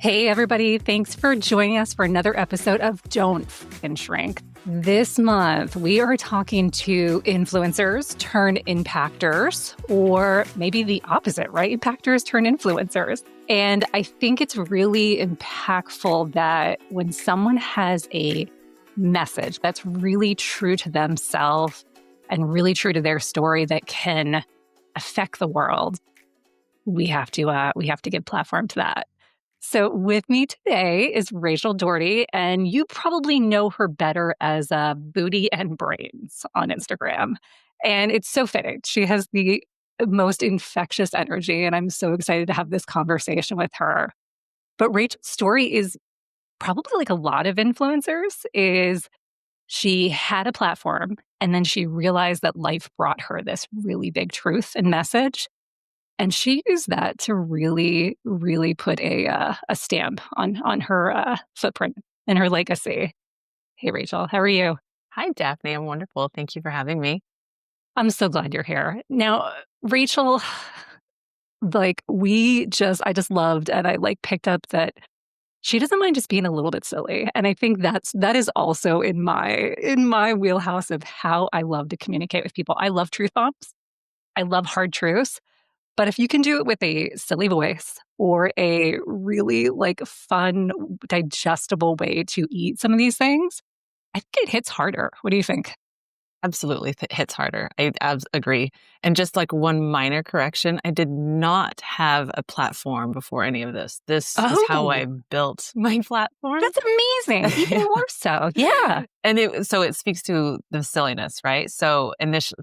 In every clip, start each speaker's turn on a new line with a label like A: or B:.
A: Hey, everybody. Thanks for joining us for another episode of Don't F***ing Shrink. This month, we are talking to influencers turn impactors, or maybe the opposite, right? Impactors turn influencers. And I think it's really impactful that when someone has a message that's really true to themselves and really true to their story that can affect the world, we have to give platform to that. So with me today is Daugherty, and you probably know her better as Booty and Brains on Instagram. And it's so fitting. She has the most infectious energy, and I'm so excited to have this conversation with her. But Rachel's story is probably like a lot of influencers, is she had a platform, and then she realized that life brought her this really big truth and message. And she used that to really, really put a stamp on her footprint and her legacy. Hey, Rachel, how are you?
B: Hi, Daphne. I'm wonderful. Thank you for having me.
A: I'm so glad you're here. Now, Rachel, I just loved, and I picked up that she doesn't mind just being a little bit silly. And I think that is also in my wheelhouse of how I love to communicate with people. I love truth bombs. I love hard truths. But if you can do it with a silly voice or a really fun, digestible way to eat some of these things, I think it hits harder. What do you think?
B: Absolutely hits harder. I agree. And just like one minor correction, I did not have a platform before any of this. This is how I built my platform.
A: That's amazing. Even more so. Yeah.
B: And so it speaks to the silliness, right? So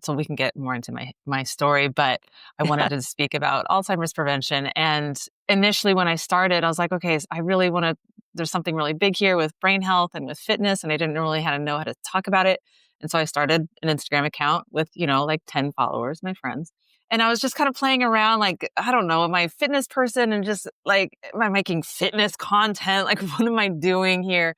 B: so we can get more into my story, but I wanted to speak about Alzheimer's prevention. And initially when I started, I was like, okay, I really want to, there's something really big here with brain health and with fitness. And I didn't really know how to talk about it. And so I started an Instagram account with, 10 followers, my friends. And I was just kind of playing around, I don't know, am I a fitness person? And just am I making fitness content? What am I doing here?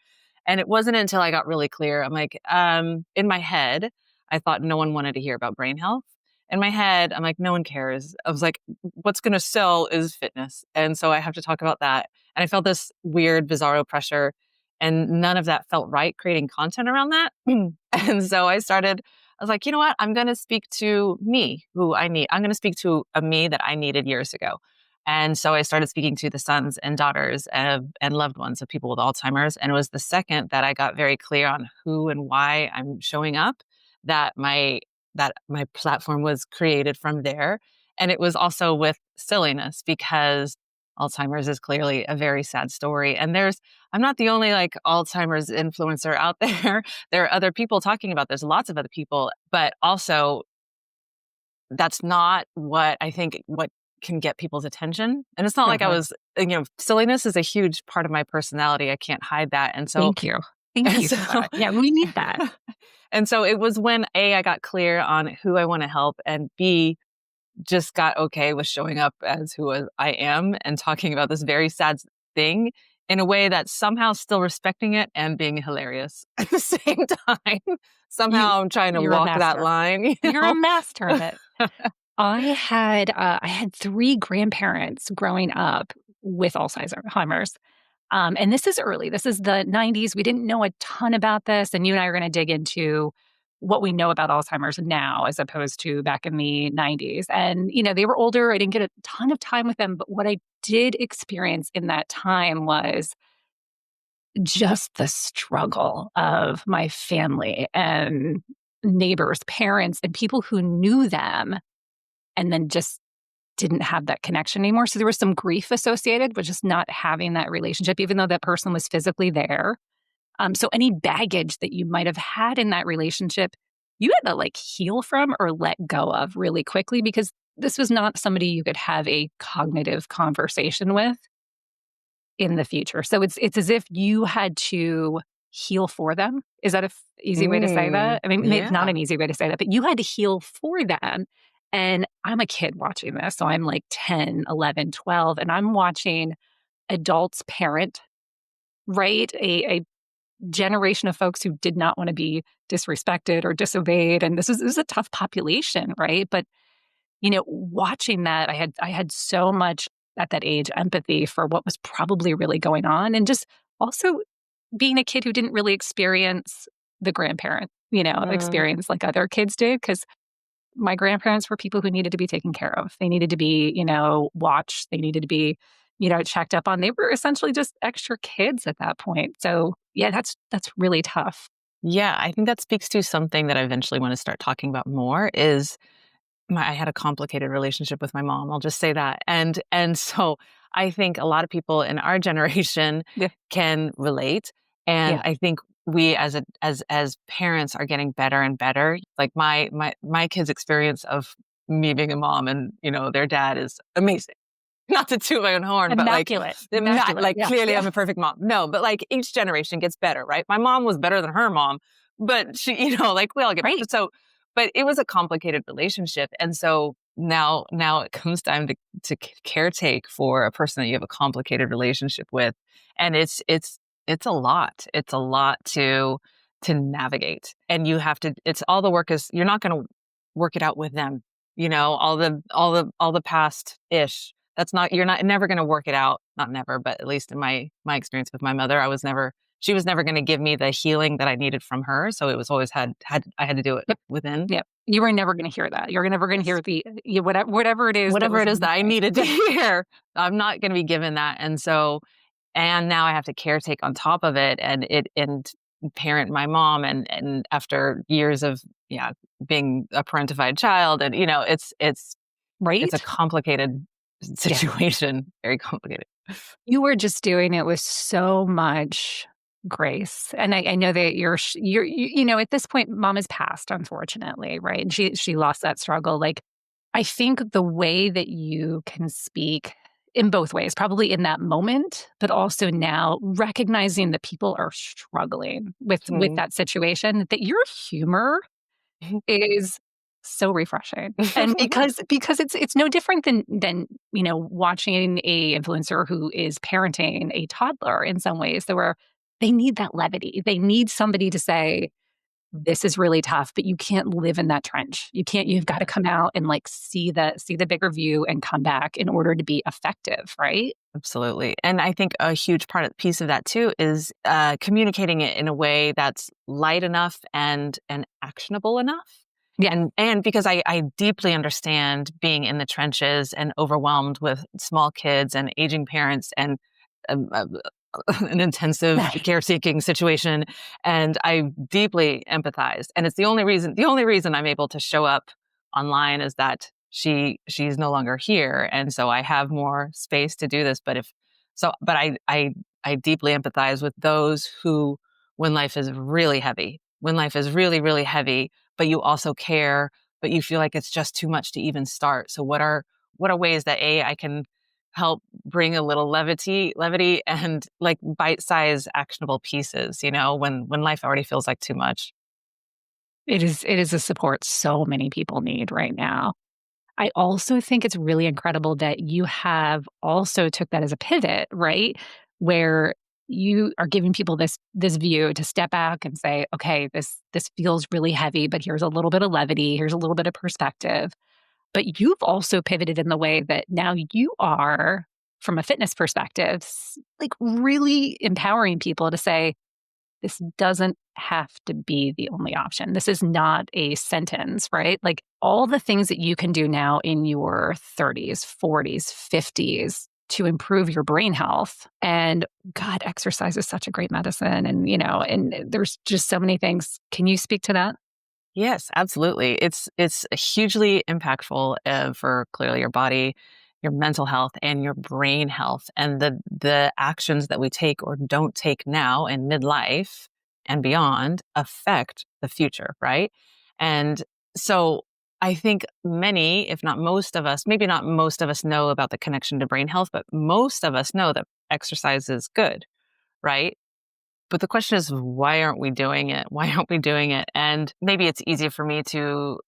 B: And it wasn't until I got really clear. I'm in my head, I thought no one wanted to hear about brain health. In my head, I'm like, no one cares. I was like, what's going to sell is fitness. And so I have to talk about that. And I felt this weird, bizarro pressure. And none of that felt right, creating content around that. And so I was like, you know what? I'm going to speak to me, who I need. I'm going to speak to a me that I needed years ago. And so I started speaking to the sons and daughters and loved ones of people with Alzheimer's. And it was the second that I got very clear on who and why I'm showing up, that my platform was created from there. And it was also with silliness, because Alzheimer's is clearly a very sad story. And I'm not the only Alzheimer's influencer out there. There are other people talking about this, lots of other people, but also that's not what I think what can get people's attention. And it's not like I was, silliness is a huge part of my personality. I can't hide that. And so
A: Thank you. Thank you. Yeah, we need that.
B: And so it was when I got clear on who I want to help, and B, just got okay with showing up as who I am and talking about this very sad thing in a way that's somehow still respecting it and being hilarious at the same time. Somehow I'm trying to walk that line.
A: You're a master of it. I had 3 grandparents growing up with Alzheimer's. And this is early. This is the 90s. We didn't know a ton about this. And you and I are going to dig into what we know about Alzheimer's now as opposed to back in the 90s. And, they were older. I didn't get a ton of time with them. But what I did experience in that time was just the struggle of my family and neighbors, parents, and people who knew them and then just didn't have that connection anymore. So there was some grief associated with just not having that relationship, even though that person was physically there. So any baggage that you might have had in that relationship, you had to heal from or let go of really quickly, because this was not somebody you could have a cognitive conversation with in the future. So it's as if you had to heal for them. Is that an easy way to say that? I mean, it's not an easy way to say that, but you had to heal for them. And I'm a kid watching this. So I'm 10, 11, 12, and I'm watching adults parent, right? A generation of folks who did not want to be disrespected or disobeyed. And this was a tough population, right? But, watching that, I had so much at that age, empathy for what was probably really going on. And just also being a kid who didn't really experience the grandparent,
B: Mm,
A: experience like other kids did. Cause my grandparents were people who needed to be taken care of. They needed to be, watched. They needed to be, checked up on. They were essentially just extra kids at that point. So yeah, that's really tough.
B: yeah, I think that speaks to something that I eventually want to start talking about more is I had a complicated relationship with my mom, I'll just say that, and so I think a lot of people in our generation
A: Yeah.
B: can relate, and
A: Yeah.
B: I think we as parents are getting better and better. Like, my kids' experience of me being a mom and, their dad is amazing. Not to toot my own horn, but, like,
A: Immaculate.
B: not
A: Immaculate.
B: like,
A: Yeah.
B: clearly
A: Yeah.
B: I'm a perfect mom. No, but, like, each generation gets better, right? My mom was better than her mom, but she like, we all get
A: Right.
B: so but it was a complicated relationship, and so now it comes time to caretake for a person that you have a complicated relationship with, and it's a lot. It's a lot to navigate, and you have to it's all the work is you're not gonna work it out with them, all the past-ish that's not you're not never gonna work it out, not never, but at least in my experience with my mother, she was never gonna give me the healing that I needed from her, so it was always I had to do it
A: Yep.
B: within.
A: Yep. You were never going to hear that. You're never going to hear whatever it is that
B: Whatever
A: was
B: it is that I
A: missing.
B: needed to hear, I'm not gonna be given that, and now I have to caretake on top of it and parent my mom and after years of, yeah, being a parentified child and, it's a
A: Right?
B: complicated
A: Yeah.
B: situation, very complicated.
A: You were just doing it with so much grace. And I know that at this point, mom has passed, unfortunately, right? And she lost that struggle. Like, I think the way that you can speak in both ways, probably in that moment, but also now recognizing that people are struggling with
B: Mhm.
A: that situation, that your humor is so refreshing. And because it's no different than, watching a influencer who is parenting a toddler in some ways, that where they need that levity. They need somebody to say, "This is really tough, but you can't live in that trench. You've got to come out and, like, see the bigger view and come back in order to be effective," right?
B: Absolutely. And I think a huge piece of that too is communicating it in a way that's light enough and actionable enough.
A: Yeah.
B: And because I deeply understand being in the trenches and overwhelmed with small kids and aging parents and um, uh, an intensive caretaking situation, and I deeply empathize. And it's the only reason I'm able to show up online is that she's no longer here, and so I have more space to do this. But I deeply empathize with those who, when life is really heavy, when life is really really heavy, but you also care, but you feel like it's just too much to even start. So what are ways that I can help bring a little levity and like bite-sized actionable pieces, when life already feels like too much.
A: It is a support so many people need right now. I also think it's really incredible that you have also took that as a pivot, right? Where you are giving people this view to step back and say, okay, this feels really heavy, but here's a little bit of levity, here's a little bit of perspective. But you've also pivoted in the way that now you are, from a fitness perspective, like, really empowering people to say, this doesn't have to be the only option. This is not a sentence, right? Like, all the things that you can do now in your 30s, 40s, 50s to improve your brain health. And God, exercise is such a great medicine. And there's just so many things. Can you speak to that?
B: Yes, absolutely. It's hugely impactful for clearly your body, your mental health, and your brain health. And the actions that we take or don't take now in midlife and beyond affect the future, right? And so I think many, if not most of us, maybe not most of us know about the connection to brain health, but most of us know that exercise is good, right? But the question is, why aren't we doing it? Why aren't we doing it? And maybe it's easy for me to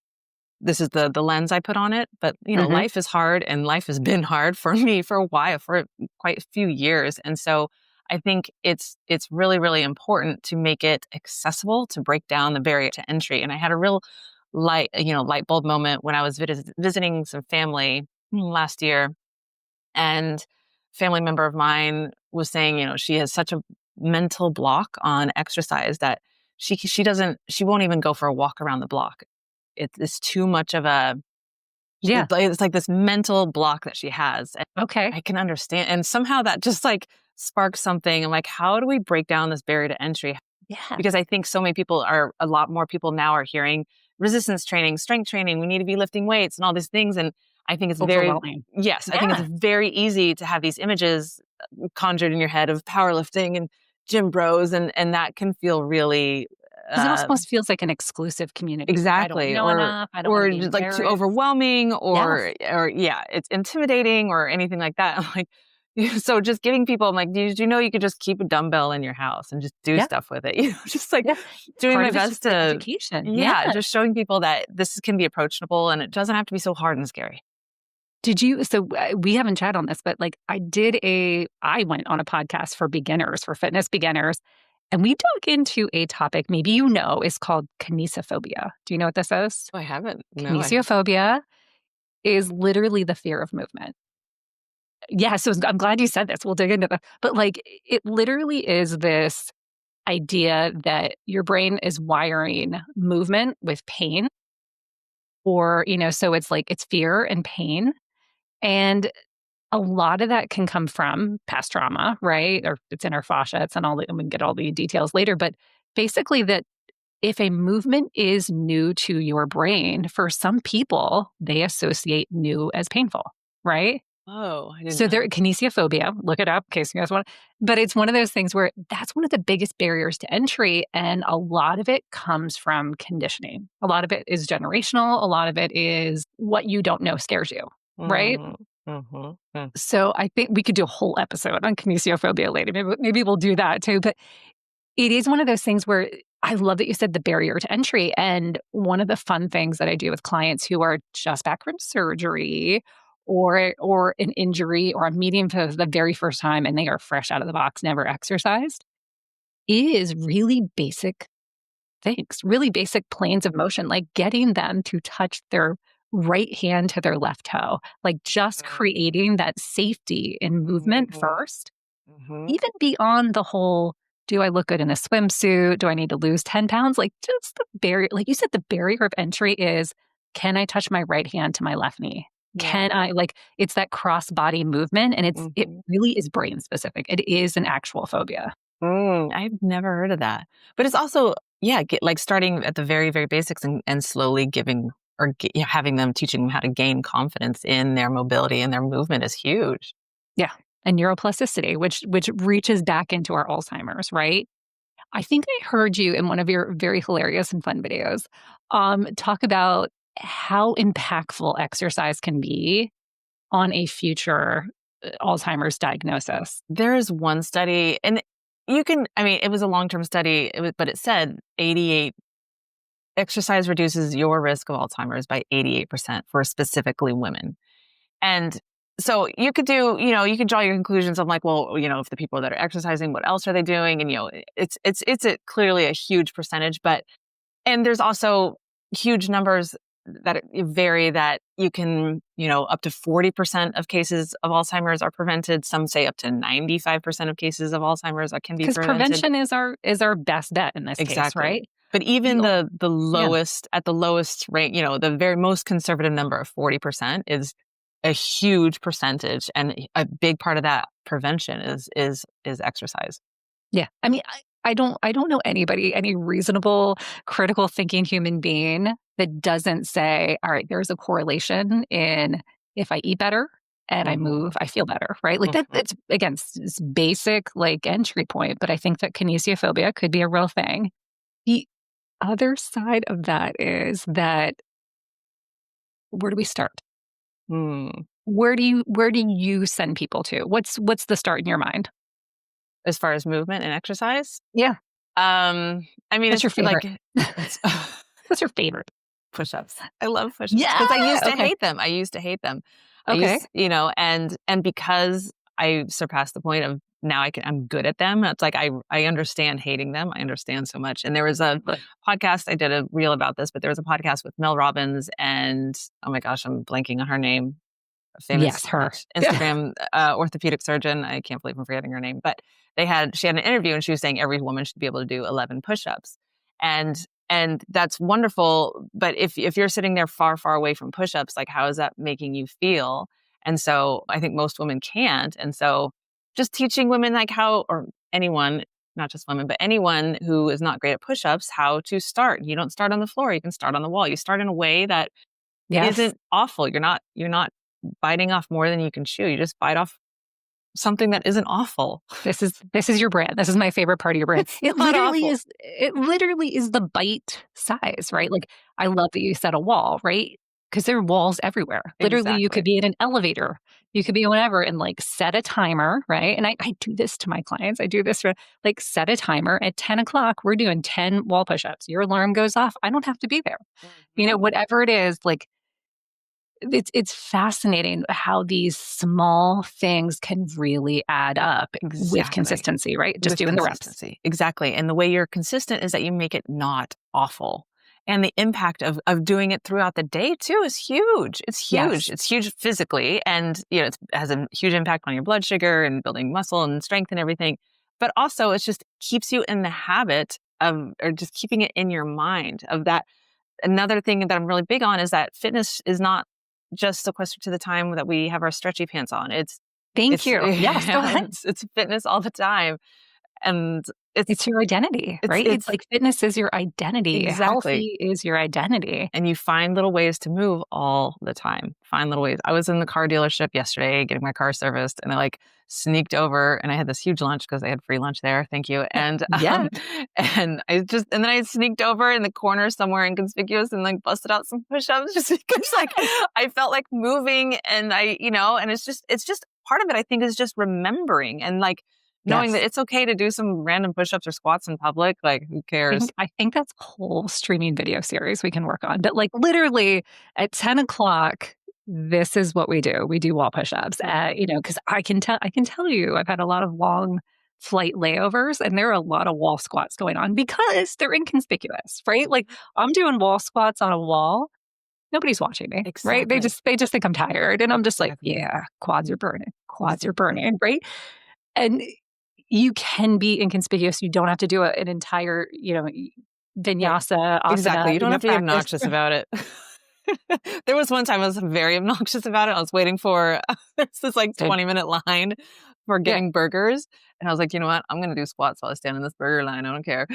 B: this is the lens I put on it, but
A: Hmm.
B: life is hard and life has been hard for me for a while, for quite a few years. And so I think it's really, really important to make it accessible, to break down the barrier to entry. And I had a real light bulb moment when I was visiting some family last year And a family member of mine was saying, she has such a mental block on exercise that she won't even go for a walk around the block. It's too much of
A: Yeah.
B: it's like this mental block that she has. And
A: Okay.
B: I can understand. And somehow that just like sparks something. I'm like, how do we break down this barrier to entry?
A: Yeah.
B: Because I think a lot more people now are hearing resistance training, strength training. We need to be lifting weights and all these things. And I think
A: Overwhelming.
B: I think it's
A: Yeah.
B: very easy to have these images conjured in your head of powerlifting and gym bros. And that can feel really,
A: Because it
B: uh,
A: almost feels like an exclusive community. Like, I don't
B: exactly,
A: know enough. I don't want to
B: or
A: be
B: just like too
A: embarrassed.
B: overwhelming,
A: Yes.
B: or yeah, it's intimidating or anything like that. I'm like, so just giving people, I'm like, did you know you could just keep a dumbbell in your house and just do
A: Yeah.
B: stuff with it? Just like
A: Yeah.
B: doing
A: Part
B: my
A: of it's just
B: best
A: the
B: to,
A: education. Yeah.
B: yeah, just showing people that this can be approachable and it doesn't have to be so hard and scary.
A: Did you so, we haven't chat on this, but, like, I went on a podcast for beginners, for fitness beginners, and we dug into a topic maybe is called kinesiophobia. Do you know what this is?
B: Oh, I haven't. No, I haven't.
A: Kinesiophobia is literally the fear of movement. Yeah, so I'm glad you said this. We'll dig into that. But, like, it literally is this idea that your brain is wiring movement with pain, or, so it's like it's fear and pain. And a lot of that can come from past trauma, right? Or it's in our fascia, it's in all the, and we can get all the details later. But basically, that if a movement is new to your brain, for some people, they associate new as painful, right?
B: Oh, I didn't
A: So there,
B: know.
A: kinesiophobia, look it up in case you guys want. But it's one of those things where that's one of the biggest barriers to entry. And a lot of it comes from conditioning. A lot of it is generational. A lot of it is what you don't know scares you, right?
B: Mm, mhm, mm.
A: So I think we could do a whole episode on kinesiophobia later. Maybe we'll do that too. But it is one of those things where I love that you said the barrier to entry. And one of the fun things that I do with clients who are just back from surgery, or an injury, or I'm meeting for the very first time and they are fresh out of the box, never exercised, is really basic things, really basic planes of motion, like getting them to touch their right hand to their left toe, like just creating that safety in movement
B: Mhm,
A: first,
B: mhm.
A: even beyond the whole, do I look good in a swimsuit? Do I need to lose 10 pounds? Like, just the barrier, like you said, the barrier of entry is, can I touch my right hand to my left knee?
B: Yeah.
A: Can I, like, it's that cross body movement, and it
B: Mhm.
A: really is brain specific. It is an actual phobia.
B: I've never heard of that. But it's also, yeah, like starting at the very, very basics and slowly giving yeah, having them, teaching them how to gain confidence in their mobility and their movement is huge.
A: Yeah. And neuroplasticity, which reaches back into our Alzheimer's, right? I think I heard you in one of your very hilarious and fun videos, talk about how impactful exercise can be on a future Alzheimer's diagnosis.
B: There is one study, and I mean, it was a long term study, but it said 88 exercise reduces your risk of Alzheimer's by 88% for specifically women. And so you could draw your conclusions of like, well, if the people that are exercising, what else are they doing? And, it's clearly a huge percentage, and there's also huge numbers that vary, that you can, up to 40% of cases of Alzheimer's are prevented. Some say up to 95% of cases of Alzheimer's can be
A: Because
B: prevented.
A: prevention is our best bet in this case,
B: Exactly.
A: right?
B: But
A: The
B: even
A: ol
B: the
A: Yeah.
B: lowest, at the lowest rate, the very most conservative number of 40% is a huge percentage, and a big part of that prevention is exercise.
A: Yeah. I mean, I don't know anybody, any reasonable, critical thinking human being that doesn't say, all right, there's a correlation in, if I eat better and I
B: Mhm.
A: move, I feel better, right? Like that,
B: Mhm.
A: it's again, it's basic like entry point, but I think that kinesiophobia could be a real thing. The other side of that is that, where do we start?
B: Hmm.
A: Where do you send people to? What's the start in your mind?
B: As far as movement and exercise,
A: Yeah.
B: I mean,
A: What's
B: it's
A: your favorite?
B: like it's
A: What's your favorite?
B: push-ups. I love push-ups
A: Yeah.
B: because I used to
A: Okay.
B: hate them. I used to hate them.
A: Okay.
B: And because I surpassed the point of now I'm good at them. It's like I understand hating them. I understand so much. And there was a
A: But
B: podcast, I did a reel about this, but there was a podcast with Mel Robbins and, oh my gosh, I'm blanking on her name. a
A: Yes,
B: famous
A: her.
B: Instagram orthopedic surgeon. I can't believe I'm forgetting her name, but she had an interview and she was saying every woman should be able to do 11 push-ups. And that's wonderful. But if you're sitting there far, far away from push-ups, like how is that making you feel? And so I think most women can't. And so just teaching women like how, or anyone, not just women, but anyone who is not great at push-ups, how to start. You don't start on the floor. You can start on the wall. You start in a way that
A: Yes.
B: isn't awful. You're not biting off more than you can chew. You just bite off something that isn't awful.
A: This is your brand. This is my favorite part of your brand.
B: It's not awful.
A: It literally is the bite size, right? Like, I love that you said a wall, right? Because there are walls everywhere. Literally, you could
B: Exactly.
A: be in an elevator, you could be whatever, and like set a timer, right? And I do this to my clients. I do this for like set a timer at 10 o'clock. We're doing 10 wall push-ups. Your alarm goes off. I don't have to be there.
B: Mhm.
A: Whatever it is, like it's fascinating how these small things can really add up with
B: Exactly.
A: consistency, right? Just
B: With
A: doing the reps.
B: consistency. Exactly. And the way you're consistent is that you make it not awful. And the impact of doing it throughout the day too is huge. It's huge.
A: Yes.
B: It's huge physically. And, it has a huge impact on your blood sugar and building muscle and strength and everything. But also, it just keeps you in the habit of, or just keeping it in your mind of that. Another thing that I'm really big on is that fitness is not just sequestered to the time that we have our stretchy pants on.
A: Thank
B: It's
A: you. Yes, go ahead.
B: it's fitness all the time, and
A: It's your identity, right? It's
B: it's
A: like fitness is your identity.
B: exactly.
A: Healthy is your identity.
B: And you find little ways to move all the time. Find little ways. I was in the car dealership yesterday getting my car serviced, and I like sneaked over, and I had this huge lunch because they had free lunch there. Thank you. And
A: Yeah.
B: and then I sneaked over in the corner somewhere inconspicuous and like busted out some push-ups just because like I felt like moving, and and it's just part of it. I think is just remembering and like knowing that
A: Yes.
B: it's okay to do some random push-ups or squats in public. Like who cares?
A: I think that's a whole streaming video series we can work on. But like literally at 10 o'clock, this is what we do. We do wall push-ups. Because I can tell you, I've had a lot of long flight layovers, and there are a lot of wall squats going on because they're inconspicuous, right? Like I'm doing wall squats on a wall. Nobody's watching me, right? They
B: Exactly.
A: just they just think I'm tired, and I'm just like,
B: Exactly.
A: yeah, quads are burning, quads are
B: Exactly.
A: burning, right? And you can be inconspicuous. You don't have to do an entire,
B: Right.
A: vinyasa,
B: Exactly.
A: asana,
B: You don't have to be
A: practice.
B: obnoxious about it. There was one time I was very obnoxious about it. I was waiting for there's this like
A: So,
B: 20-minute line for
A: yeah,
B: getting burgers. And I was like, you know what? I'm gonna do squats while I stand in this burger line. I don't care.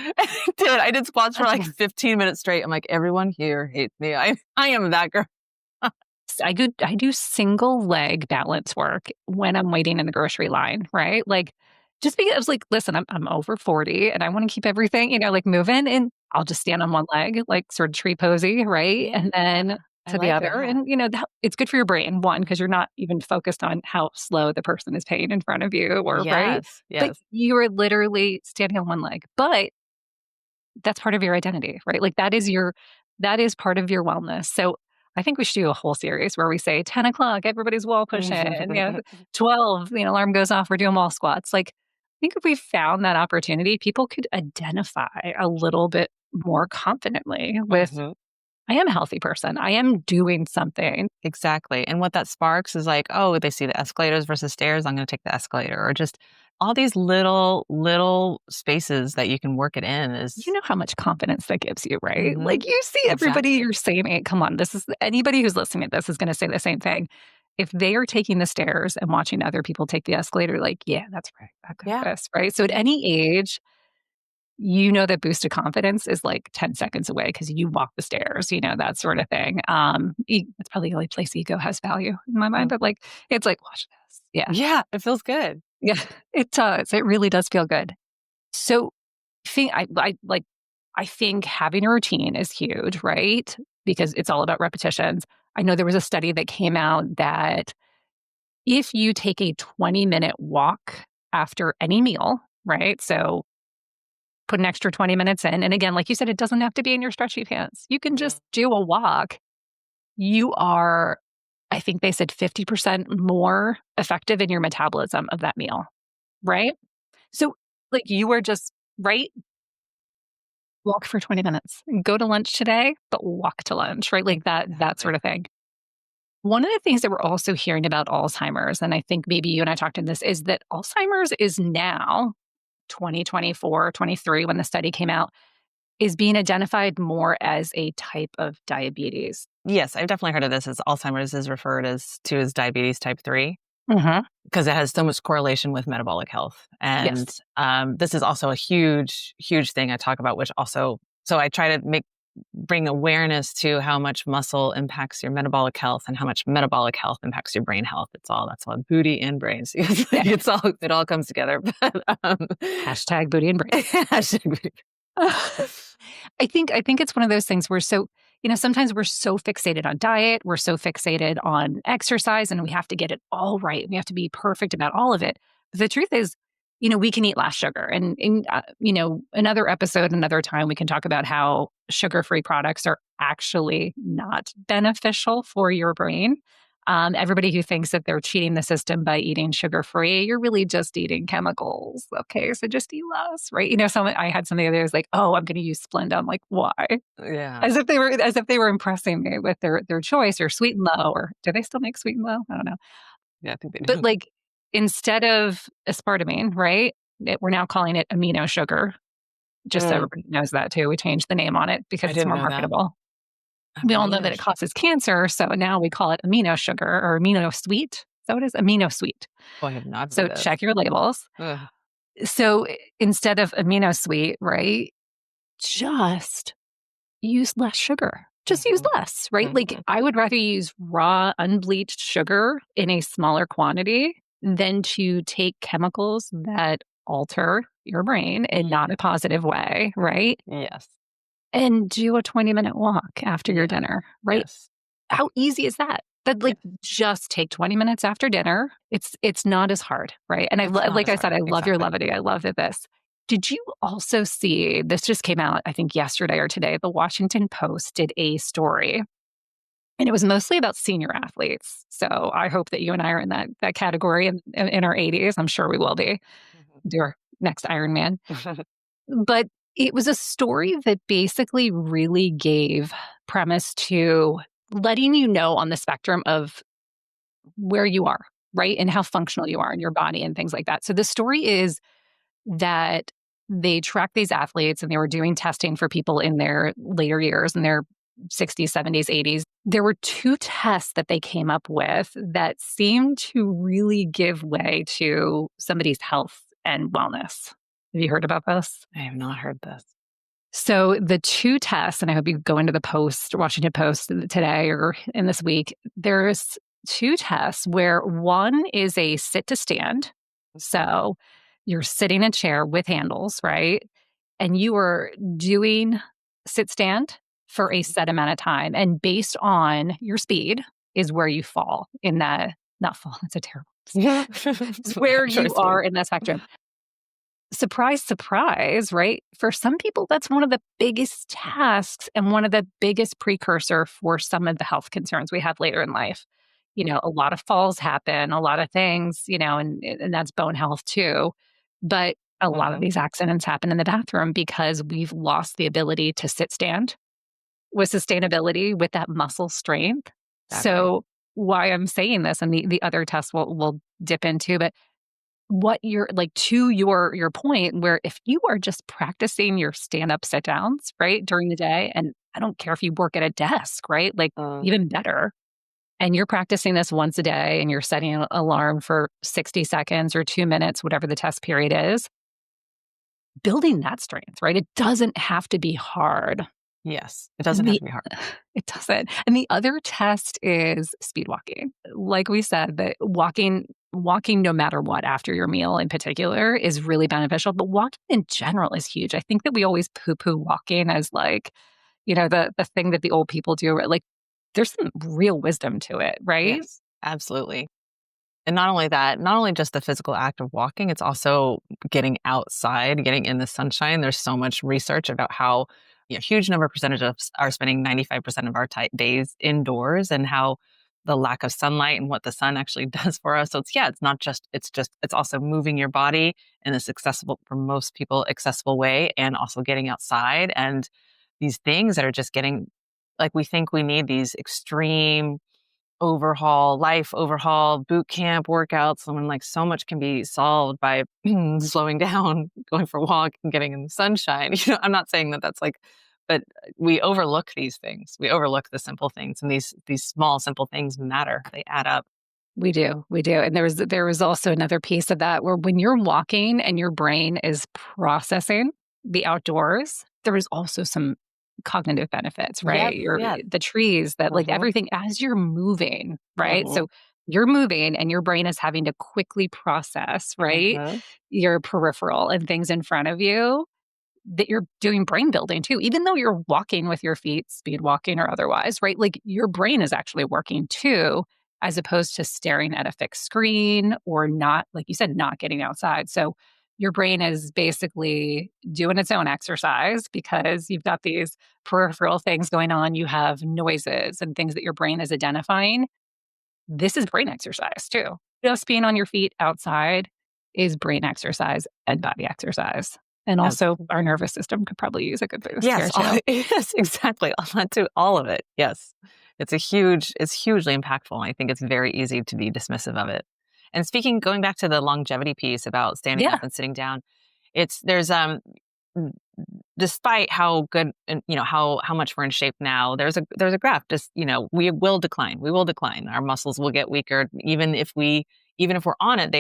B: Dude, I did squats for
A: that's
B: like 15 minutes straight. I'm like, everyone here hates me. I am that girl.
A: I do single leg balance work when I'm waiting in the grocery line, right? Like, just because I was like, listen, I'm over 40 and I want to keep everything, like moving, and I'll just stand on one leg, like sort of tree posy, right?
B: Yeah.
A: And then
B: I
A: to the
B: like
A: other.
B: that.
A: And it's good for your brain, one, because you're not even focused on how slow the person is paying in front of you, or right.
B: Yes.
A: But
B: Yes.
A: you are literally standing on one leg. But that's part of your identity, right? Like that is part of your wellness. So I think we should do a whole series where we say 10 o'clock, everybody's wall pushing, and 12, alarm goes off, we're doing wall squats. Like, I think if we found that opportunity, people could identify a little bit more confidently with,
B: Mhm.
A: I am a healthy person. I am doing something.
B: Exactly. And what that sparks is like, oh, they see the escalators versus stairs. I'm going to take the escalator, or just all these little spaces that you can work it in
A: You
B: is,
A: know how much confidence that gives you, right?
B: hmm
A: Like, you see everybody
B: exactly.
A: your same age. Come on, this is anybody who's listening to this is going to say the same thing. If they are taking the stairs and watching other people take the escalator, like, yeah, that's right. I got
B: Yeah.
A: this, right? So at
B: Yeah.
A: any age, that boost of confidence is like 10 seconds away because you walk the stairs, that sort of thing. It's probably the only place ego has value in my mind,
B: Mm.
A: but like, it's like, watch this. Yeah.
B: Yeah. It feels good.
A: Yeah. It does. It really does feel good. So I think having a routine is huge, right? Because it's all about repetitions. I know there was a study that came out that if you take a 20-minute walk after any meal, right? So put an extra 20 minutes in. And again, like you said, it doesn't have to be in your stretchy pants. You can
B: Mhm.
A: just do a walk. You are, I think they said 50% more effective in your metabolism of that meal, right? So, like, you were just, right? Walk for 20 minutes. Go to lunch today, but walk to lunch, right? Like that sort
B: Exactly.
A: of thing. One of the things that we're also hearing about Alzheimer's, and I think maybe you and I talked in this, is that Alzheimer's is now 2024, 23, when the study came out, is being identified more as a type of diabetes.
B: Yes, I've definitely heard of this as Alzheimer's is referred as diabetes type 3
A: Mhm.
B: because it has so much correlation with metabolic health. And
A: Yes.
B: this is also a huge, huge thing I talk about, which also, so I try to bring awareness to how much muscle impacts your metabolic health and how much metabolic health impacts your brain health. That's all booty and brains. It's
A: Yeah.
B: like it all comes together. But
A: Hashtag booty and brain.
B: hashtag booty.
A: I think it's one of those things where sometimes we're so fixated on diet, we're so fixated on exercise, and we have to get it all right. We have to be perfect about all of it. But the truth is, we can eat less sugar. And another episode, another time, we can talk about how sugar-free products are actually not beneficial for your brain. Everybody who thinks that they're cheating the system by eating sugar-free, you're really just eating chemicals. Okay, so just eat less, right? I had somebody the other day was like, "Oh, I'm going to use Splenda." I'm like, "Why?"
B: Yeah.
A: As if they were impressing me with their choice, or Sweet and Low, or do they still make Sweet and Low? I don't know.
B: Yeah, I think they
A: But
B: do.
A: like, instead of aspartame, right? We're now calling it amino sugar, just so
B: Mm,
A: everybody knows that too. We changed the name on it because
B: I
A: it's
B: didn't
A: more
B: know that.
A: marketable. We all know that
B: Amino
A: it
B: sugar.
A: causes cancer, so now we call it amino sugar or amino sweet. Is that what it is? Amino sweet.
B: Oh, I have not heard
A: So
B: this.
A: check your labels.
B: Ugh.
A: So instead of amino sweet, right? Just use less sugar. Just use
B: Mhm,
A: less, right? Like,
B: mhm.
A: I would rather use raw, unbleached sugar in a smaller quantity than to take chemicals that alter your brain in not
B: Yeah.
A: a positive way, right?
B: Yes.
A: And do a 20-minute walk after your
B: Yes.
A: dinner, right?
B: Yes.
A: How easy is that? That, like,
B: Yes.
A: just take 20 minutes after dinner. It's not as hard, right? And
B: It's not
A: like
B: as
A: I
B: hard.
A: said, I love your
B: Exactly.
A: levity. I love that this. Did you also see this just came out, I think yesterday or today, the Washington Post did a story, and it was mostly about senior athletes. So I hope that you and I are in that category in our 80s. I'm sure we will be.
B: Mhm.
A: Do our next Ironman. But it was a story that basically really gave premise to letting you know on the spectrum of where you are, right? And how functional you are in your body and things like that. So the story is that they tracked these athletes and they were doing testing for people in their later years, in their 60s, 70s, 80s. There were two tests that they came up with that seemed to really give way to somebody's health and wellness. Have you heard about this?
B: I have not heard this.
A: So the two tests, and I hope you go into the Post, Washington Post today or in this week, there's two tests where one is a sit to stand.
B: Mhm.
A: So you're sitting in a chair with handles, right? And you are doing sit stand for a
B: Mhm.
A: set amount of time. And based on your speed is where you fall in that, not fall, that's a terrible, it's where you
B: Choice
A: are
B: food.
A: in that spectrum. Surprise, surprise, right? For some people, that's one of the biggest tasks and one of the biggest precursor for some of the health concerns we have later in life. A lot of falls happen, a lot of things, and that's bone health too. But a lot of
B: Mhm.
A: these accidents happen in the bathroom because we've lost the ability to sit stand with sustainability, with that muscle strength.
B: Exactly.
A: So why I'm saying this, and the other test we'll dip into, but what you're like, to your point, where if you are just practicing your stand up sit downs, right, during the day, and I don't care if you work at a desk, right, like,
B: Mm,
A: even better, and you're practicing this once a day and you're setting an alarm for 60 seconds or 2 minutes, whatever the test period is, building that strength, right? It doesn't have to be hard.
B: yes. It doesn't
A: And
B: have
A: the
B: to be hard.
A: It doesn't. And the other test is speed walking. Like we said, that walking no matter what after your meal in particular is really beneficial, but walking in general is huge. I think that we always poo-poo walking as like, the thing that the old people do. Like, there's some real wisdom to it, right?
B: Yes, absolutely. And not only that, not only just the physical act of walking, it's also getting outside, getting in the sunshine. There's so much research about how huge number of percentage of us are spending 95% of our days indoors and how the lack of sunlight and what the sun actually does for us. So it's not just, it's also moving your body in this accessible, for most people, accessible way, and also getting outside and these things that are just getting, like, we think we need these extreme overhaul, life overhaul, boot camp workouts. Someone like so much can be solved by slowing down, going for a walk, and getting in the sunshine. I'm not saying that that's like, but we overlook these things. We overlook the simple things, and these small simple things matter. They add up.
A: We do. We do. And there was also another piece of that where when you're walking and your brain is processing the outdoors, there is also some cognitive benefits, right?
B: Yes, yes.
A: The trees that like
B: Mm-hmm,
A: everything as you're moving, right?
B: mm-hmm,
A: So you're moving and your brain is having to quickly process, right?
B: mm-hmm.
A: Your peripheral and things in front of you that you're doing brain building too, even though you're walking with your feet, speed walking or otherwise, right? Like your brain is actually working too, as opposed to staring at a fixed screen or not, like you said, not getting outside. So your brain is basically doing its own exercise because you've got these peripheral things going on. You have noises and things that your brain is identifying. This is brain exercise too. Just being on your feet outside is brain exercise and body exercise. And
B: Yes.
A: also, our nervous system could probably use a good boost here
B: Yes,
A: too.
B: yes, exactly. I'll not do all of it. Yes. It's hugely impactful. I think it's very easy to be dismissive of it. And going back to the longevity piece about standing up
A: Yeah.
B: and sitting down, there's n- despite how good and how much we're in shape now, there's a graph. Just we will decline. Our muscles will get weaker, even if we're on it,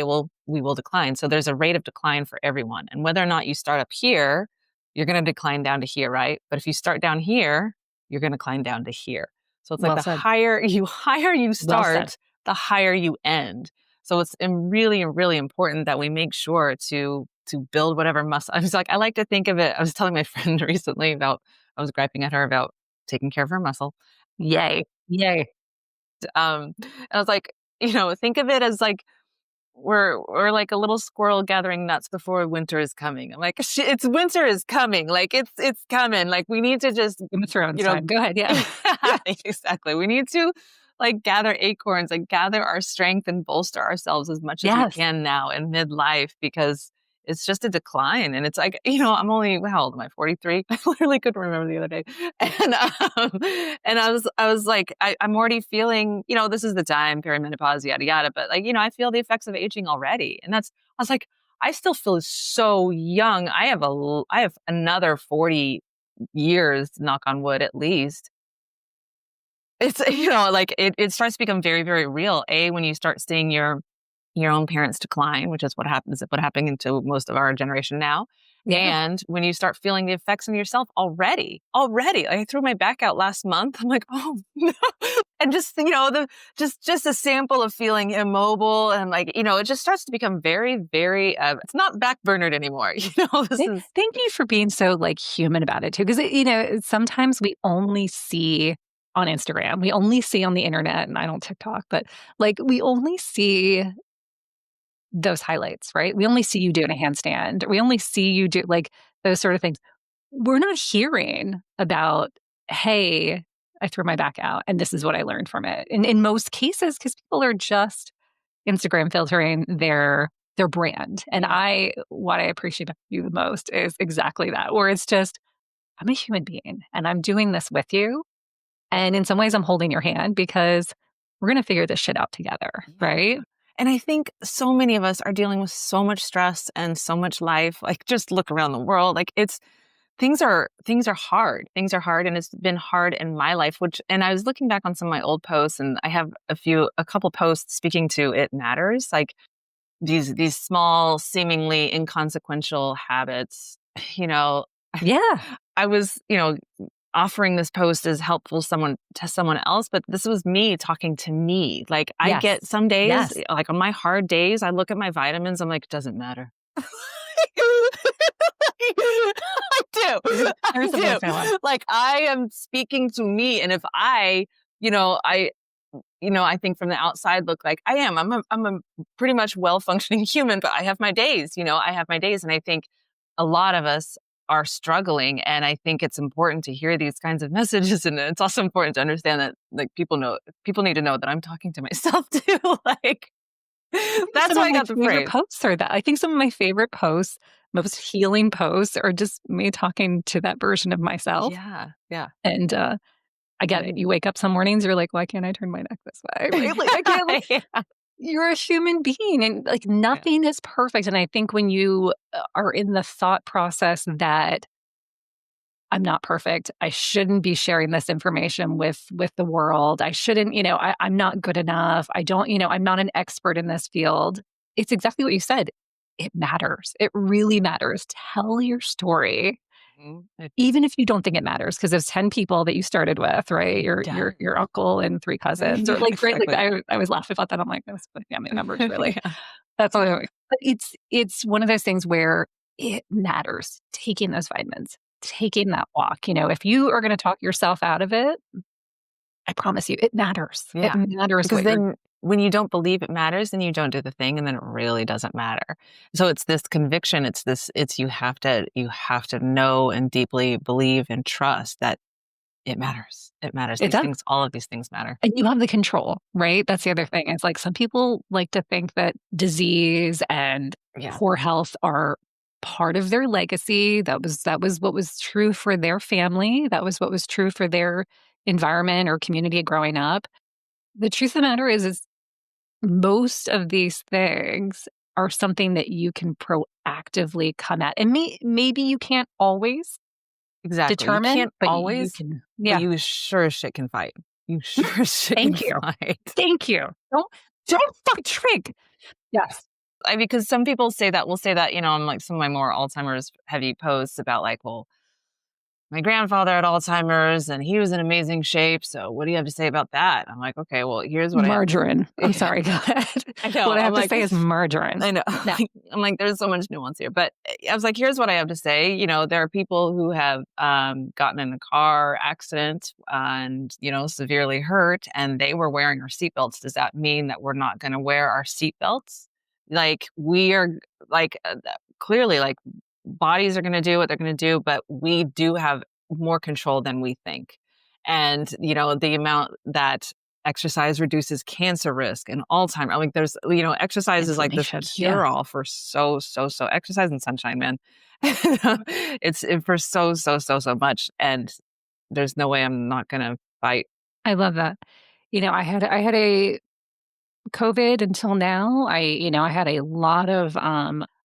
B: we will decline. So there's a rate of decline for everyone, and whether or not you start up here, you're going to decline down to here, right? But if you start down here, you're going to climb down to here. So it's like
A: Well
B: the
A: said.
B: higher you
A: Well said.
B: start, the higher you end. So it's really, really important that we make sure to build whatever muscle. I was like, I like to think of it. I was telling my friend recently I was griping at her about taking care of her muscle.
A: Yay. Yay.
B: And I was like, think of it as like we're like a little squirrel gathering nuts before winter is coming. I'm like, it's winter is coming. Like it's coming. Like we need to just,
A: Game of Thrones
B: you know,
A: time. Go ahead. Yeah.
B: exactly. We need to like gather acorns, like gather our strength and bolster ourselves as much as we
A: Yes.
B: can now in midlife because it's just a decline. And it's like, I'm only, how old am I? 43. I literally couldn't remember the other day. And I was like, I'm already feeling, this is the time, perimenopause, yada, yada. But like, I feel the effects of aging already. And I was like, I still feel so young. I have another 40 years, knock on wood, at least. It's, like it starts to become very, very real. When you start seeing your own parents decline, which is what happening to most of our generation now.
A: Yeah.
B: And when you start feeling the effects on yourself already, like I threw my back out last month. I'm like, oh no. And just, just a sample of feeling immobile and like, it just starts to become very, very, it's not backburnered anymore. This is,
A: Thank you for being so like human about it too. Because, sometimes we only see on Instagram, we only see on the internet, and I don't TikTok, but like we only see those highlights, right? We only see you doing a handstand. We only see you do like those sort of things. We're not hearing about, hey, I threw my back out and this is what I learned from it. And in most cases, because people are just Instagram filtering their brand. And
B: yeah.
A: what I appreciate about you the most is exactly that, where it's just, I'm a human being and I'm doing this with you. And in some ways, I'm holding your hand because we're going to figure this shit out together,
B: Yeah.
A: right?
B: And I think so many of us are dealing with so much stress and so much life. Like just look around the world. Like things are hard. Things are hard and it's been hard in my life, and I was looking back on some of my old posts and I have a couple posts speaking to it matters. Like these small, seemingly inconsequential habits, you know,
A: Yeah.
B: I was, offering this post as helpful to someone else, but this was me talking to me. Like I
A: Yes.
B: get some days,
A: Yes.
B: like on my hard days, I look at my vitamins, I'm like, it doesn't matter. I do. I
A: There's the voice I want.
B: do. Like I am speaking to me. And if you know, I, I think from the outside look like I am. I'm a pretty much well functioning human, but I have my days, I have my days. And I think a lot of us are struggling. And I think it's important to hear these kinds of messages. And it's also important to understand that like people need to know that I'm talking to myself too. Like that's
A: Some
B: why
A: of
B: I
A: my
B: got the
A: favorite
B: phrase.
A: posts are that. I think some of my favorite posts, most healing posts, are just me talking to that version of myself.
B: Yeah. Yeah.
A: And I get it. You wake up some mornings, you're like, why can't I turn my neck this way? Right? Like, I can't,
B: Yeah.
A: you're a human being and like
B: Yeah.
A: nothing is perfect. And I think when you are in the thought process that I'm not perfect, I shouldn't be sharing this information with the world. I shouldn't, I'm not good enough. I don't, I'm not an expert in this field. It's exactly what you said. It matters. It really matters. Tell your story
B: Mhm.
A: even if you don't think it matters, because there's 10 people that you started with, right?
B: It
A: Your
B: does.
A: uncle and 3 cousins or
B: Yeah,
A: like, right? Like
B: exactly.
A: I was laughing about that. I'm like, "That's the family members, really?"
B: Yeah.
A: That's all but it's one of those things where it matters taking those vitamins, taking that walk. If you are gonna talk yourself out of it, I promise you, it matters. It
B: Yeah.
A: matters
B: Because
A: what you're
B: then when you don't believe it matters, then you don't do the thing and then it really doesn't matter. So it's this conviction, it's you have to know and deeply believe and trust that it matters. It matters.
A: it
B: These
A: does.
B: things, all of these things matter.
A: And you have the control, right? That's the other thing. It's like some people like to think that disease and
B: Yeah.
A: poor health are part of their legacy. That was what was true for their family. That was what was true for their environment or community growing up. The truth of the matter is most of these things are something that you can proactively come at. And maybe you can't always
B: Exactly. You
A: determine,
B: can't
A: but you
B: always,
A: can.
B: but
A: Yeah.
B: you sure as shit can fight. You sure as shit can
A: Thank you.
B: fight.
A: Thank you. Don't fucking shrink. Yes.
B: Because some people say that will say that, on like some of my more Alzheimer's heavy posts about like, well, my grandfather had Alzheimer's and he was in amazing shape. So what do you have to say about that? I'm like, okay, well, here's what I have to
A: Margarine. I'm
B: yeah,
A: sorry, go ahead.
B: I know.
A: What I
B: I'm
A: have to
B: like,
A: say is margarine.
B: I know.
A: No,
B: I'm like, there's so much nuance here. But I was like, here's what I have to say. There are people who have gotten in a car accident and, severely hurt and they were wearing our seatbelts. Does that mean that we're not going to wear our seatbelts? Like, we are, like, clearly, like, bodies are going to do what they're going to do, but we do have more control than we think. And, the amount that exercise reduces cancer risk and Alzheimer. I mean, exercise is like this
A: inflammation. Yeah.
B: cure all for so exercise and sunshine, man. For so much. And there's no way I'm not going to fight.
A: I love that. I had a COVID until now. I had a lot of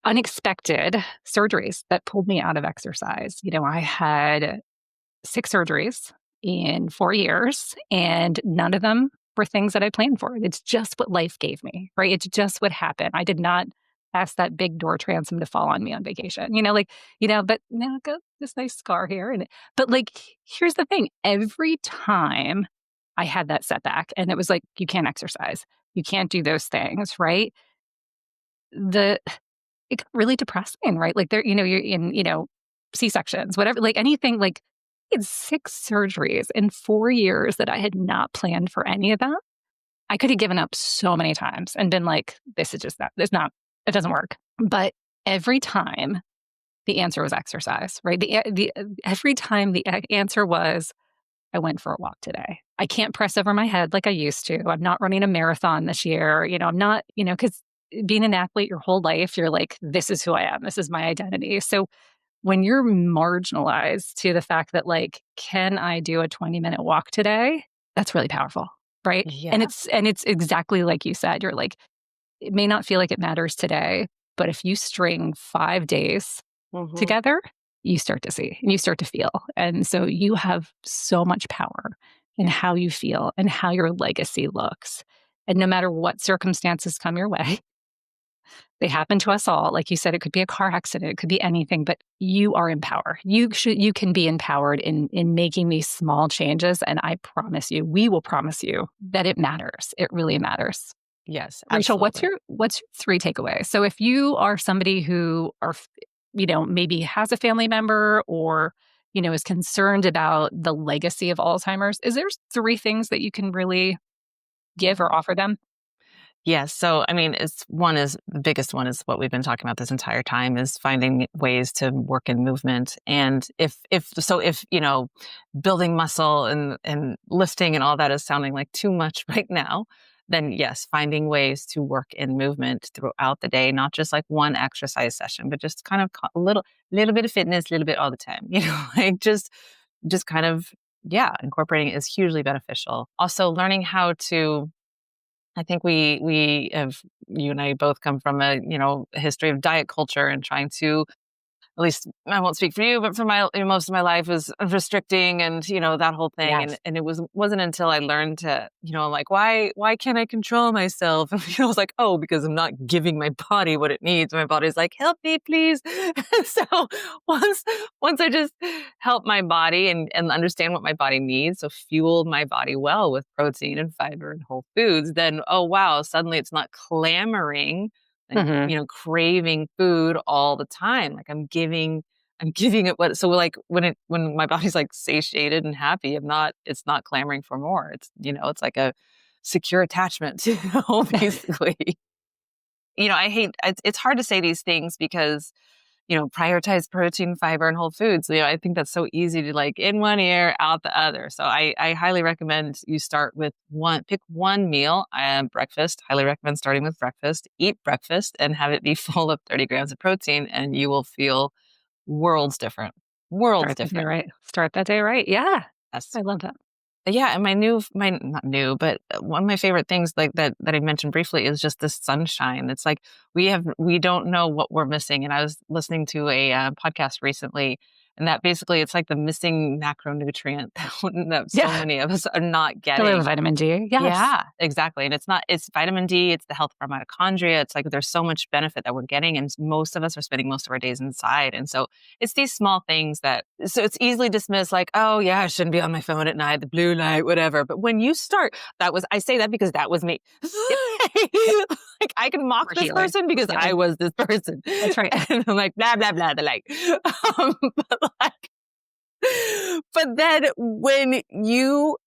A: unexpected surgeries that pulled me out of exercise. I had 6 surgeries in 4 years, and none of them were things that I planned for. It's just what life gave me, right? It's just what happened. I did not ask that big door transom to fall on me on vacation. But now got this nice scar here. But like, here's the thing. Every time I had that setback and it was like, you can't exercise, you can't do those things, right? The it got really depressing, right? Like you're in, C-sections, whatever, like anything, like I had 6 surgeries in 4 years that I had not planned for any of them. I could have given up so many times and been like, this is just not, it doesn't work. But every time the answer was exercise, right? Every time the answer was, I went for a walk today. I can't press over my head like I used to. I'm not running a marathon this year. I'm not, because being an athlete your whole life, you're like, this is who I am. This is my identity. So when you're marginalized to the fact that like, can I do a 20-minute walk today? That's really powerful, right? And
B: Yeah.
A: it's exactly like you said. You're like, it may not feel like it matters today, but if you string 5 days
B: Hmm.
A: together, you start to see and you start to feel. And so you have so much power in how you feel and how your legacy looks. And no matter what circumstances come your way, they happen to us all. Like you said, it could be a car accident, it could be anything, but you are in power. You can be empowered in making these small changes. And I promise you, we will promise you that it matters. It really matters.
B: Yes,
A: Rachel, what's
B: absolutely.
A: your what's your 3 takeaways? So if you are somebody who maybe has a family member or is concerned about the legacy of Alzheimer's, is there 3 things that you can really give or offer them?
B: Yes. So, I mean, the biggest one is what we've been talking about this entire time is finding ways to work in movement. And if building muscle and lifting and all that is sounding like too much right now, then yes, finding ways to work in movement throughout the day, not just like one exercise session, but just kind of a little bit of fitness, a little bit all the time, like just kind of yeah, incorporating it is hugely beneficial. Also learning how to, I think we have, you and I both come from a, a history of diet culture and trying to, at least I won't speak for you, but for my most of my life was restricting and that whole thing.
A: Yes.
B: And it wasn't until I learned to, like, why can't I control myself? And I was like, oh, because I'm not giving my body what it needs. My body's like, help me, please. And so once once I just help my body and understand what my body needs, so fuel my body well with protein and fiber and whole foods, then oh wow, suddenly it's not clamoring and
A: Hmm.
B: craving food all the time. Like I'm giving it what, so like when my body's like satiated and happy, it's not clamoring for more. It's like a secure attachment, basically. I hate it's hard to say these things because prioritize protein, fiber, and whole foods. I think that's so easy to like in one ear, out the other. So I highly recommend you start with pick one meal, breakfast. Highly recommend starting with breakfast. Eat breakfast and have it be full of 30 grams of protein, and you will feel worlds different. Worlds
A: Start that day
B: different.
A: right. Start that day right. Yeah.
B: Yes.
A: I love that.
B: Yeah, and my not new, but one of my favorite things like that I mentioned briefly is just the sunshine. It's like we don't know what we're missing. And I was listening to a podcast recently, and that basically it's like the missing macronutrient that so
A: Yeah.
B: many of us are not
A: Fill it
B: getting.
A: with vitamin D. Yes.
B: Yeah, exactly. And it's vitamin D, it's the health of our mitochondria. It's like there's so much benefit that we're getting. And most of us are spending most of our days inside. And so it's these small things so it's easily dismissed like, oh, yeah, I shouldn't be on my phone at night, the blue light, whatever. But when you start, I say that because that was me.
A: Yep. Yep.
B: Like I can mock
A: We're
B: this
A: healing.
B: person because
A: We're
B: I
A: healing.
B: was this person.
A: That's right.
B: And I'm like, blah, blah, blah, the light. But like, but then when you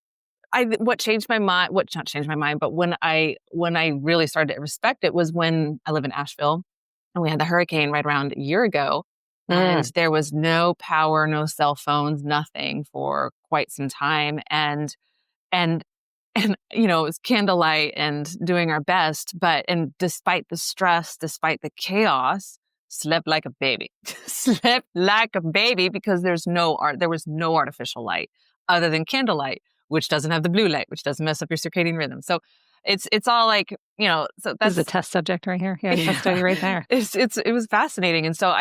B: what changed my mind, what not changed my mind, but when I really started to respect it was when I live in Asheville and we had the hurricane right around a year ago. And
A: Mm.
B: there was no power, no cell phones, nothing for quite some time. And it was candlelight and doing our best, and despite the stress, despite the chaos, slept like a baby. Slept like a baby because there was no artificial light other than candlelight, which doesn't have the blue light, which doesn't mess up your circadian rhythm. So it's all like, so
A: This is a
B: that's
A: test subject right here. Yeah, case
B: yeah.
A: study right there.
B: It was fascinating. And so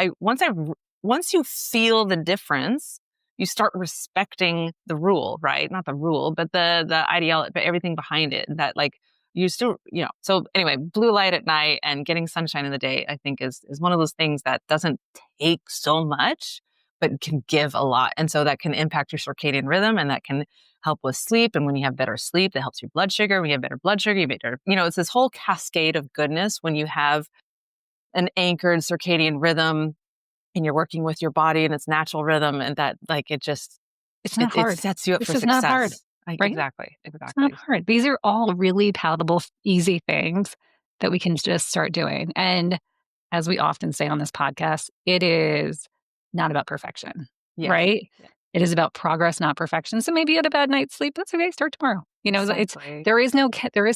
B: once you feel the difference, you start respecting the rule, right? Not the rule, but the ideology, but everything behind it. That like you still, so anyway, blue light at night and getting sunshine in the day, I think is one of those things that doesn't take so much, but can give a lot. And so that can impact your circadian rhythm and that can help with sleep. And when you have better sleep, that helps your blood sugar. When you have better blood sugar, it's this whole cascade of goodness when you have an anchored circadian rhythm and you're working with your body and its natural rhythm and that like
A: It's
B: it,
A: not
B: it
A: hard.
B: sets you up
A: This
B: for
A: is not hard,
B: success. Like
A: right?
B: exactly,
A: It's not
B: exactly.
A: hard. These are all really palatable, easy things that we can just start doing. And as we often say on this podcast, it is not about perfection,
B: Yes.
A: right?
B: Yeah,
A: It is about progress, not perfection. So maybe you had a bad night's sleep. That's okay. Start tomorrow.
B: exactly.
A: There is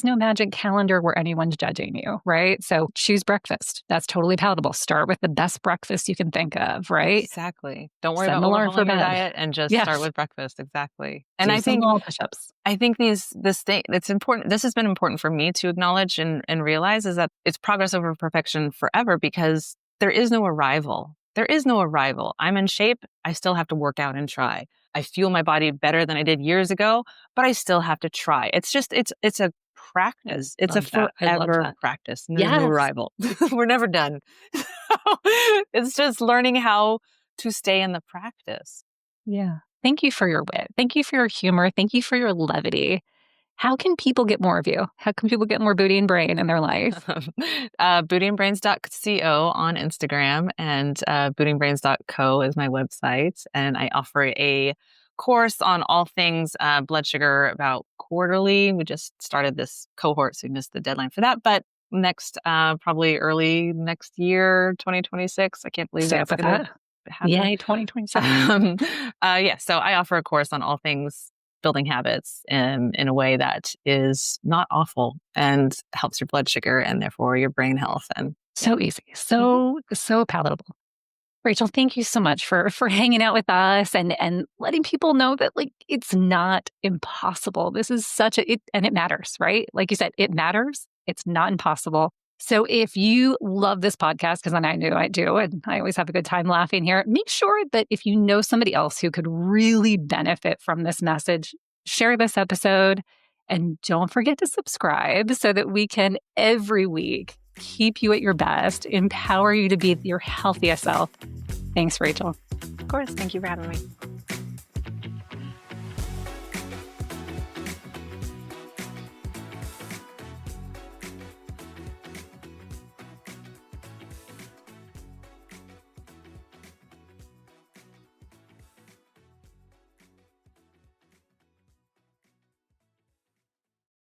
A: no magic calendar where anyone's judging you, right? So choose breakfast. That's totally palatable. Start with the best breakfast you can think of, right?
B: Exactly. Don't worry
A: Set
B: about
A: an alarm for
B: overhauling your
A: bed.
B: diet and just start
A: Yes.
B: with breakfast. Exactly. And
A: Do some wall push-ups.
B: I think this thing it's important. This has been important for me to acknowledge and realize is that it's progress over perfection forever because there is no arrival. There is no arrival. I'm in shape. I still have to work out and try. I feel my body better than I did years ago, but I still have to try. It's a practice. It's a
A: Love that. I love
B: forever
A: that.
B: practice. And there's no
A: Yes.
B: arrival. We're never done. It's just learning how to stay in the practice.
A: Yeah. Thank you for your wit. Thank you for your humor. Thank you for your levity. How can people get more of you? How can people get more booty and brain in their life?
B: Bootyandbrains.co on Instagram and bootyandbrains.co is my website. And I offer a course on all things blood sugar about quarterly. We just started this cohort, so we missed the deadline for that. But next, probably early next year, 2026. I can't believe
A: Stay up
B: that's
A: with
B: going
A: that.
B: to happen.
A: Yay, 2026.
B: Um, yeah, so I offer a course on all things building habits in a way that is not awful and helps your blood sugar and therefore your brain health. And yeah.
A: So easy.
B: Mhm.
A: So palatable. Rachel, thank you so much for hanging out with us and letting people know that like it's not impossible. This is and it matters, right? Like you said, it matters. It's not impossible. So if you love this podcast, because I know I do, and I always have a good time laughing here, make sure that if you know somebody else who could really benefit from this message, share this episode and don't forget to subscribe so that we can every week keep you at your best, empower you to be your healthiest self. Thanks, Rachel.
B: Of course. Thank you for having me.